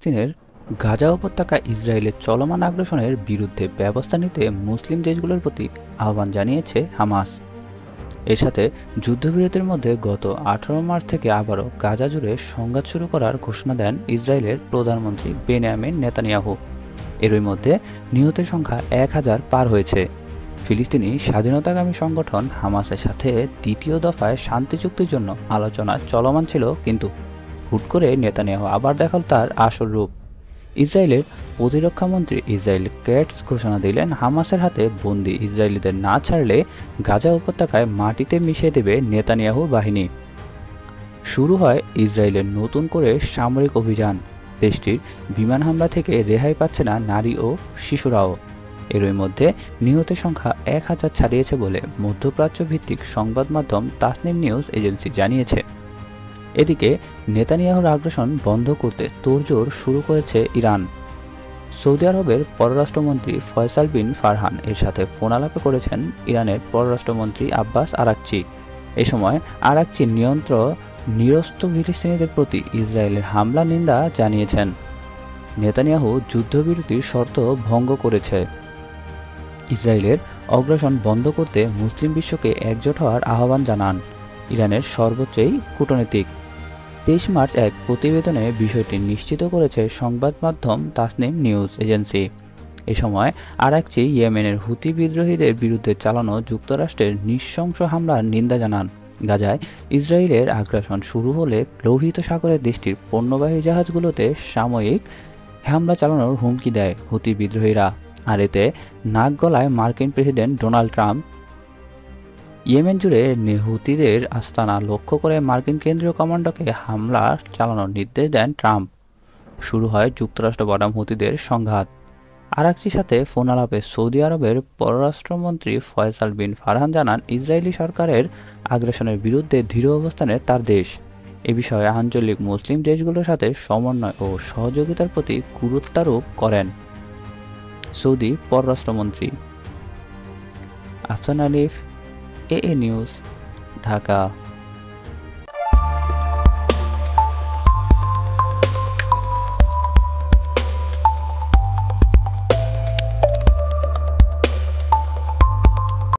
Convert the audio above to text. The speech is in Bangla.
ফিলিস্তিনের গাজা উপত্যকায় ইসরায়েলের চলমান আগ্রাসনের বিরুদ্ধে ব্যবস্থা নিতে মুসলিম দেশগুলোর প্রতি আহ্বান জানিয়েছে হামাস। এর সাথে যুদ্ধবিরতির মধ্যে গত 18 মার্চ থেকে আবারও গাজা জুড়ে সংঘাত শুরু করার ঘোষণা দেন ইসরায়েলের প্রধানমন্ত্রী বেনিয়ামিন নেতানিয়াহু। এরই মধ্যে নিহতের সংখ্যা 1000 পার হয়েছে। ফিলিস্তিনি স্বাধীনতাকামী সংগঠন হামাসের সাথে দ্বিতীয় দফায় শান্তি চুক্তির জন্য আলোচনা চলমান ছিল, কিন্তু হুট করে নেতানিয়াহু আবার দেখাল তার আসল রূপ। ইসরায়েলের প্রতিরক্ষামন্ত্রী ইসরায়েল ক্যাটস ঘোষণা দিলেন, হামাসের হাতে বন্দী ইসরায়েলিদের না ছাড়লে গাজা উপত্যকায় মাটিতে মিশিয়ে দেবে নেতানিয়াহুর বাহিনী। শুরু হয় ইসরায়েলের নতুন করে সামরিক অভিযান। দেশটির বিমান হামলা থেকে রেহাই পাচ্ছে না নারী ও শিশুরাও। এরই মধ্যে নিহতের সংখ্যা 1000 ছাড়িয়েছে বলে মধ্যপ্রাচ্য ভিত্তিক সংবাদ মাধ্যম তাসনিম নিউজ এজেন্সি জানিয়েছে। এদিকে নেতানিয়াহুর আগ্রাসন বন্ধ করতে তোড়জোড় শুরু করেছে ইরান। সৌদি আরবের পররাষ্ট্রমন্ত্রী ফয়সাল বিন ফারহান এর সাথে ফোনালাপে করেছেন ইরানের পররাষ্ট্রমন্ত্রী আব্বাস আরাকচি। এ সময় আরাকচি নিরস্ত্র ফিলিস্তিনিদের প্রতি ইসরায়েলের হামলা নিন্দা জানিয়েছেন। নেতানিয়াহু যুদ্ধবিরতির শর্ত ভঙ্গ করেছে। ইসরায়েলের অগ্রাসন বন্ধ করতে মুসলিম বিশ্বকে একজোট হওয়ার আহ্বান জানান ইরানের সর্বোচ্চ কূটনীতিক। 23 মার্চ এক প্রতিবেদনে বিষয়টি নিশ্চিত করেছে সংবাদ মাধ্যম তাসনিম নিউজ এজেন্সি। এ সময় আরাকচি ইয়েমেনের হুতি বিদ্রোহীদের বিরুদ্ধে চালানো যুক্তরাষ্ট্রের নৃশংস হামলার নিন্দা জানান। গাজায় ইসরায়েলের আগ্রাসন শুরু হলে লোহিত সাগরে দেশটির পণ্যবাহী জাহাজগুলোতে সাময়িক হামলা চালানোর হুমকি দেয় হুতি বিদ্রোহীরা। আর এতে নাক গলায় মার্কিন প্রেসিডেন্ট ডোনাল্ড ট্রাম্প। ইয়েমেন জুড়ে হুতিদের আস্তানা লক্ষ্য করে মার্কিন কেন্দ্রীয় কমান্ডোকে হামলা চালানোর নির্দেশ দেন ট্রাম্প। শুরু হয় যুক্তরাষ্ট্র বনাম হুতিদের সংঘাত। আরাকচির সাথে ফোন আলাপে সৌদি আরবের পররাষ্ট্রমন্ত্রী ফয়সাল বিন ফারহান জানান, ইসরায়েলি সরকারের আগ্রাসনের বিরুদ্ধে দৃঢ় অবস্থানে তার দেশ। এ বিষয়ে আঞ্চলিক মুসলিম দেশগুলোর সাথে সমন্বয় ও সহযোগিতার প্রতি গুরুত্বারোপ করেন সৌদি পররাষ্ট্রমন্ত্রী। আফসান আলিফ, AA নিউজ, ঢাকা।